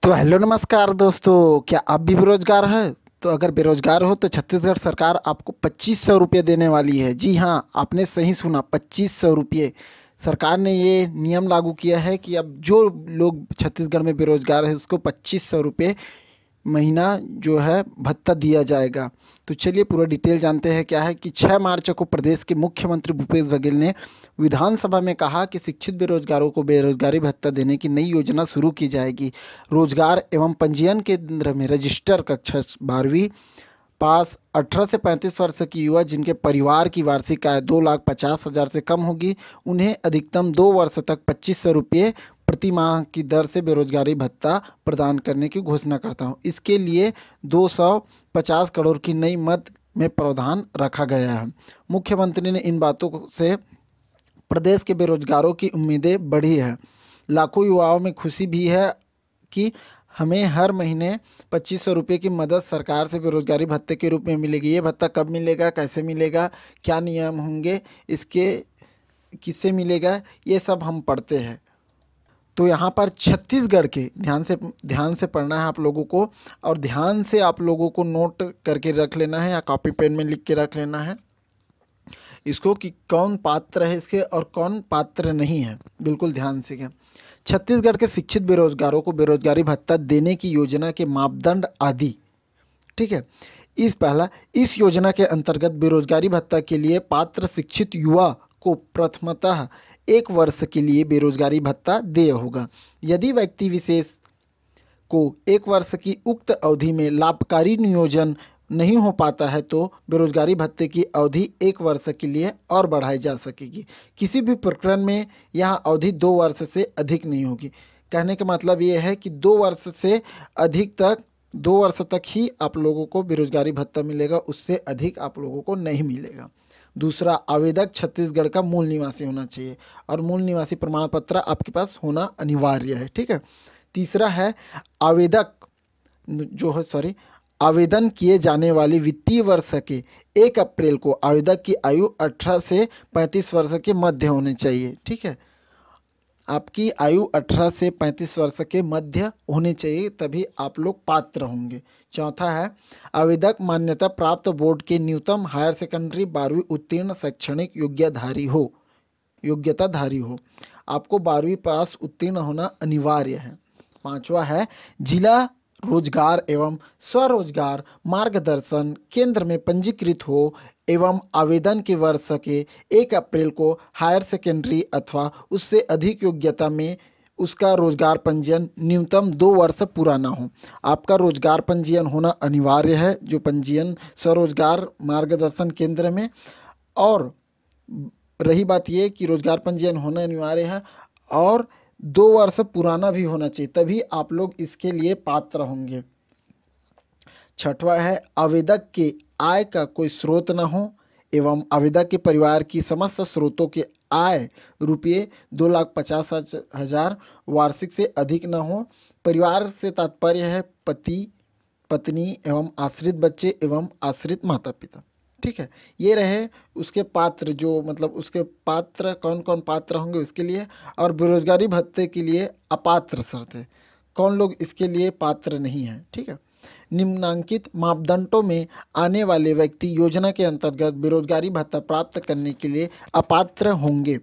तो हेलो नमस्कार दोस्तों, क्या आप भी बेरोजगार हैं? तो अगर बेरोजगार हो तो छत्तीसगढ़ सरकार आपको 2500 रुपये देने वाली है। जी हाँ, आपने सही सुना, 2500 रुपये। सरकार ने ये नियम लागू किया है कि अब जो लोग छत्तीसगढ़ में बेरोजगार है उसको 2500 रुपये महीना जो है भत्ता दिया जाएगा। तो चलिए पूरा डिटेल जानते हैं। क्या है कि 6 मार्च को प्रदेश के मुख्यमंत्री भूपेश बघेल ने विधानसभा में कहा कि शिक्षित बेरोजगारों को बेरोजगारी भत्ता देने की नई योजना शुरू की जाएगी। रोजगार एवं पंजीयन केंद्र में रजिस्टर कक्षा 12वीं पास 18 से 35 वर्ष की युवा जिनके परिवार की वार्षिक आय 2,50,000 से कम होगी, उन्हें अधिकतम 2 वर्ष तक 2500 रुपये प्रति माह की दर से बेरोजगारी भत्ता प्रदान करने की घोषणा करता हूँ। इसके लिए 250 करोड़ की नई मद में प्रावधान रखा गया है। मुख्यमंत्री ने इन बातों से प्रदेश के बेरोजगारों की उम्मीदें बढ़ी है। लाखों युवाओं में खुशी भी है कि हमें हर महीने 2500 रुपये की मदद सरकार से बेरोजगारी भत्ते के रूप में मिलेगी। ये भत्ता कब मिलेगा, कैसे मिलेगा, क्या नियम होंगे, इसके किससे मिलेगा, ये सब हम पढ़ते हैं। तो यहाँ पर छत्तीसगढ़ के ध्यान से पढ़ना है आप लोगों को, और ध्यान से आप लोगों को नोट करके रख लेना है या कॉपी पेन में लिख के रख लेना है इसको कि कौन पात्र है इसके और कौन पात्र नहीं है। बिल्कुल ध्यान से। छत्तीसगढ़ के शिक्षित बेरोजगारों को बेरोजगारी भत्ता देने की योजना के मापदंड आदि। ठीक है। इस योजना के अंतर्गत बेरोजगारी भत्ता के लिए पात्र शिक्षित युवा को प्रथमतः 1 वर्ष के लिए बेरोजगारी भत्ता देय होगा। यदि व्यक्ति विशेष को 1 वर्ष की उक्त अवधि में लाभकारी नियोजन नहीं हो पाता है तो बेरोजगारी भत्ते की अवधि 1 वर्ष के लिए और बढ़ाई जा सकेगी। किसी भी प्रकरण में यह अवधि 2 वर्ष से अधिक नहीं होगी। कहने का मतलब ये है कि 2 वर्ष तक ही आप लोगों को बेरोजगारी भत्ता मिलेगा, उससे अधिक आप लोगों को नहीं मिलेगा। दूसरा, आवेदक छत्तीसगढ़ का मूल निवासी होना चाहिए और मूल निवासी प्रमाण पत्र आपके पास होना अनिवार्य है। ठीक है। तीसरा है आवेदन किए जाने वाले वित्तीय वर्ष के 1 अप्रैल को आवेदक की आयु 18 से 35 वर्ष के मध्य होनी चाहिए। ठीक है। आपकी आयु 18 से 35 वर्ष के मध्य होनी चाहिए, तभी आप लोग पात्र होंगे। चौथा है आवेदक मान्यता प्राप्त बोर्ड के न्यूनतम हायर सेकेंडरी 12वीं उत्तीर्ण शैक्षणिक योग्यताधारी हो। आपको 12वीं पास उत्तीर्ण होना अनिवार्य है। पांचवा है जिला रोजगार एवं स्वरोजगार मार्गदर्शन केंद्र में पंजीकृत हो एवं आवेदन के वर्ष के 1 अप्रैल को हायर सेकेंडरी अथवा उससे अधिक योग्यता में उसका रोजगार पंजीयन न्यूनतम 2 वर्ष पूरा ना हो। आपका रोजगार पंजीयन होना अनिवार्य है, जो पंजीयन स्वरोजगार मार्गदर्शन केंद्र में। और रही बात ये कि रोजगार पंजीयन होना अनिवार्य है और 2 वर्ष पुराना भी होना चाहिए, तभी आप लोग इसके लिए पात्र होंगे। छठवा है आवेदक के आय का कोई स्रोत न हो एवं आवेदक के परिवार की समस्त स्रोतों के आय रुपये 2,50,000 वार्षिक से अधिक न हो। परिवार से तात्पर्य है पति पत्नी एवं आश्रित बच्चे एवं आश्रित माता पिता। ठीक है। ये रहे उसके पात्र, जो मतलब उसके पात्र कौन कौन पात्र होंगे उसके लिए। और बेरोजगारी भत्ते के लिए अपात्र शर्तें, कौन लोग इसके लिए पात्र नहीं हैं। ठीक है। निम्नांकित मापदंडों में आने वाले व्यक्ति योजना के अंतर्गत बेरोजगारी भत्ता प्राप्त करने के लिए अपात्र होंगे।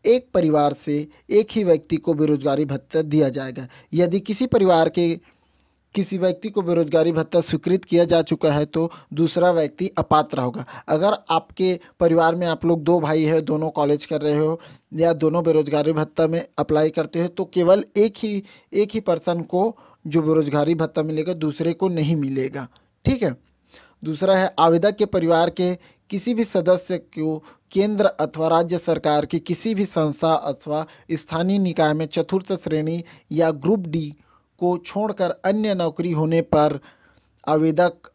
एक परिवार से एक ही व्यक्ति को बेरोजगारी भत्ता दिया जाएगा। यदि किसी परिवार के किसी व्यक्ति को बेरोजगारी भत्ता स्वीकृत किया जा चुका है तो दूसरा व्यक्ति अपात्र होगा। अगर आपके परिवार में आप लोग 2 भाई हैं, दोनों कॉलेज कर रहे हो या दोनों बेरोजगारी भत्ता में अप्लाई करते हो तो केवल एक ही पर्सन को जो बेरोजगारी भत्ता मिलेगा, दूसरे को नहीं मिलेगा। ठीक है। दूसरा है आवेदक के परिवार के किसी भी सदस्य को केंद्र अथवा राज्य सरकार की किसी भी संस्था अथवा स्थानीय निकाय में चतुर्थ श्रेणी या ग्रुप डी को छोड़कर अन्य नौकरी होने पर आवेदक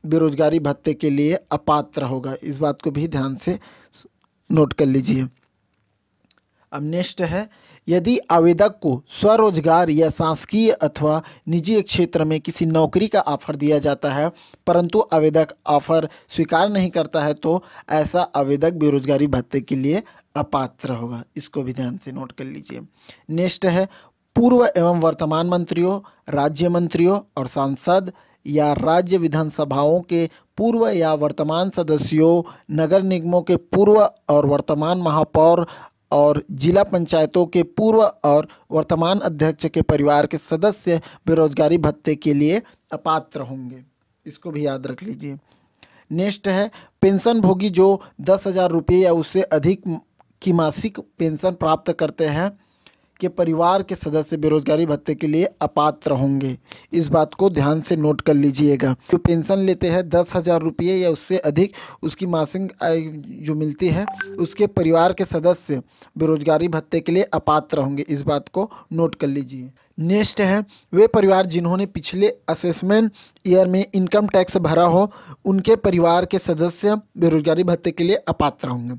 बेरोजगारी भत्ते के लिए अपात्र होगा। इस बात को भी ध्यान से नोट कर लीजिए। अब नेक्स्ट है यदि आवेदक को स्वरोजगार या शासकीय अथवा निजी क्षेत्र में किसी नौकरी का ऑफर दिया जाता है परंतु आवेदक ऑफर स्वीकार नहीं करता है तो ऐसा आवेदक बेरोजगारी भत्ते के लिए अपात्र होगा। इसको भी ध्यान से नोट कर लीजिए। नेक्स्ट है पूर्व एवं वर्तमान मंत्रियों, राज्य मंत्रियों और सांसद या राज्य विधानसभाओं के पूर्व या वर्तमान सदस्यों, नगर निगमों के पूर्व और वर्तमान महापौर और जिला पंचायतों के पूर्व और वर्तमान अध्यक्ष के परिवार के सदस्य बेरोजगारी भत्ते के लिए अपात्र होंगे। इसको भी याद रख लीजिए। नेक्स्ट है पेंशन भोगी जो 10,000 रुपये या उससे अधिक की मासिक पेंशन प्राप्त करते हैं के परिवार के सदस्य बेरोजगारी भत्ते के लिए अपात्र होंगे। इस बात को ध्यान से नोट कर लीजिएगा। जो पेंशन लेते हैं 10,000 रुपये या उससे अधिक उसकी मासिक आय जो मिलती है, उसके परिवार के सदस्य बेरोजगारी भत्ते के लिए अपात्र होंगे। इस बात को नोट कर लीजिए। नेक्स्ट है वे परिवार जिन्होंने पिछले असेसमेंट ईयर में इनकम टैक्स भरा हो, उनके परिवार के सदस्य बेरोजगारी भत्ते के लिए अपात्र होंगे।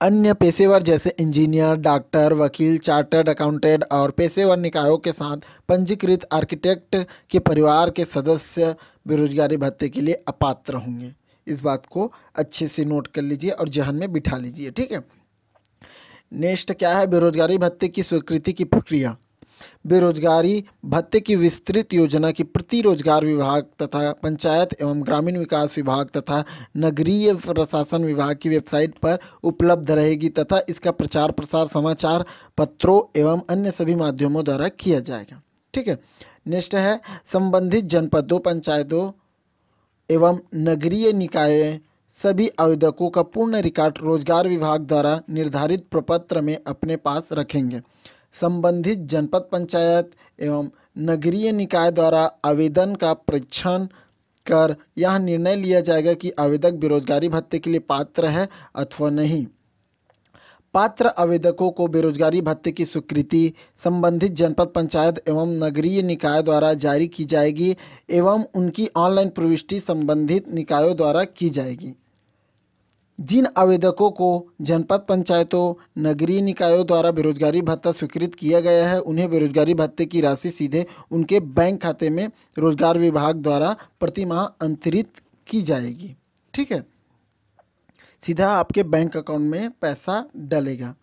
अन्य पेशेवर जैसे इंजीनियर, डॉक्टर, वकील, चार्टर्ड अकाउंटेंट और पेशेवर निकायों के साथ पंजीकृत आर्किटेक्ट के परिवार के सदस्य बेरोजगारी भत्ते के लिए अपात्र होंगे। इस बात को अच्छे से नोट कर लीजिए और जहन में बिठा लीजिए, ठीक है। नेक्स्ट क्या है, बेरोजगारी भत्ते की स्वीकृति की प्रक्रिया। बेरोजगारी भत्ते की विस्तृत योजना की प्रति रोजगार विभाग तथा पंचायत एवं ग्रामीण विकास विभाग तथा नगरीय प्रशासन विभाग की वेबसाइट पर उपलब्ध रहेगी तथा इसका प्रचार प्रसार समाचार पत्रों एवं अन्य सभी माध्यमों द्वारा किया जाएगा, ठीक है। नेक्स्ट है संबंधित जनपदों, पंचायतों एवं नगरीय निकाय सभी आवेदकों का पूर्ण रिकॉर्ड रोजगार विभाग द्वारा निर्धारित प्रपत्र में अपने पास रखेंगे। संबंधित जनपद, पंचायत एवं नगरीय निकाय द्वारा आवेदन का परीक्षण कर यह निर्णय लिया जाएगा कि आवेदक बेरोजगारी भत्ते के लिए पात्र है अथवा नहीं। पात्र आवेदकों को बेरोजगारी भत्ते की स्वीकृति संबंधित जनपद, पंचायत एवं नगरीय निकाय द्वारा जारी की जाएगी एवं उनकी ऑनलाइन प्रविष्टि संबंधित निकायों द्वारा की जाएगी। जिन आवेदकों को जनपद, पंचायतों, नगरीय निकायों द्वारा बेरोजगारी भत्ता स्वीकृत किया गया है, उन्हें बेरोजगारी भत्ते की राशि सीधे उनके बैंक खाते में रोजगार विभाग द्वारा प्रतिमाह अंतरित की जाएगी, ठीक है। सीधा आपके बैंक अकाउंट में पैसा डलेगा।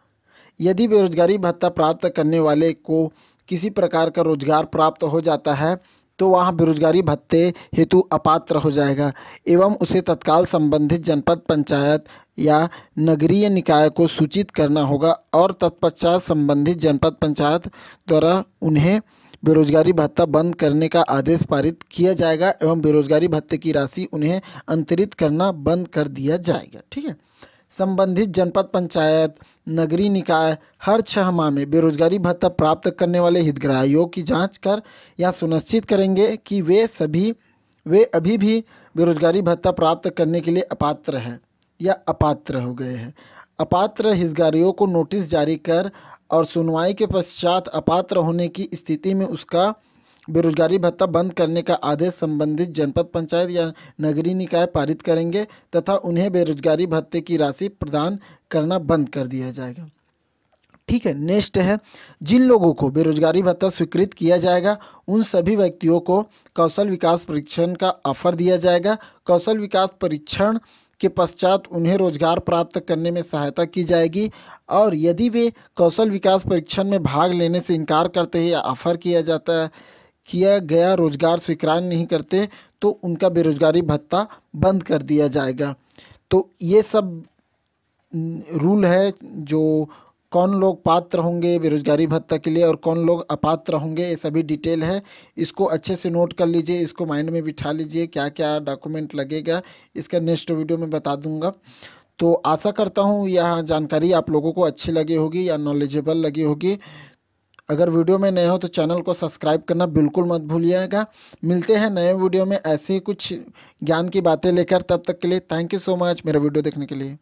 यदि बेरोजगारी भत्ता प्राप्त करने वाले को किसी प्रकार का रोजगार प्राप्त हो जाता है तो वह बेरोजगारी भत्ते हेतु अपात्र हो जाएगा एवं उसे तत्काल संबंधित जनपद, पंचायत या नगरीय निकाय को सूचित करना होगा और तत्पश्चात संबंधित जनपद, पंचायत द्वारा उन्हें बेरोजगारी भत्ता बंद करने का आदेश पारित किया जाएगा एवं बेरोजगारी भत्ते की राशि उन्हें अंतरित करना बंद कर दिया जाएगा, ठीक है। संबंधित जनपद, पंचायत, नगरीय निकाय हर 6 माह में बेरोजगारी भत्ता प्राप्त करने वाले हितग्राहियों की जांच कर यह सुनिश्चित करेंगे कि वे अभी भी बेरोजगारी भत्ता प्राप्त करने के लिए अपात्र हैं या अपात्र हो गए हैं। अपात्र हितग्राहियों को नोटिस जारी कर और सुनवाई के पश्चात अपात्र होने की स्थिति में उसका बेरोजगारी भत्ता बंद करने का आदेश संबंधित जनपद, पंचायत या नगरीय निकाय पारित करेंगे तथा उन्हें बेरोजगारी भत्ते की राशि प्रदान करना बंद कर दिया जाएगा, ठीक है। नेक्स्ट है जिन लोगों को बेरोजगारी भत्ता स्वीकृत किया जाएगा उन सभी व्यक्तियों को कौशल विकास परीक्षण का ऑफर दिया जाएगा। कौशल विकास परीक्षण के पश्चात उन्हें रोजगार प्राप्त करने में सहायता की जाएगी और यदि वे कौशल विकास परीक्षण में भाग लेने से इनकार करते हैं या ऑफर किया गया रोजगार स्वीकार नहीं करते तो उनका बेरोजगारी भत्ता बंद कर दिया जाएगा। तो ये सब रूल है जो कौन लोग पात्र होंगे बेरोजगारी भत्ता के लिए और कौन लोग अपात्र होंगे, ये सभी डिटेल है। इसको अच्छे से नोट कर लीजिए, इसको माइंड में बिठा लीजिए क्या क्या डॉक्यूमेंट लगेगा, इसका नेक्स्ट वीडियो में बता दूंगा। तो आशा करता हूँ यह जानकारी आप लोगों को अच्छी लगी होगी या नॉलेजेबल लगी होगी। अगर वीडियो में नए हो तो चैनल को सब्सक्राइब करना बिल्कुल मत भूलिएगा। मिलते हैं नए वीडियो में ऐसे ही कुछ ज्ञान की बातें लेकर, तब तक के लिए थैंक यू सो मच मेरा वीडियो देखने के लिए।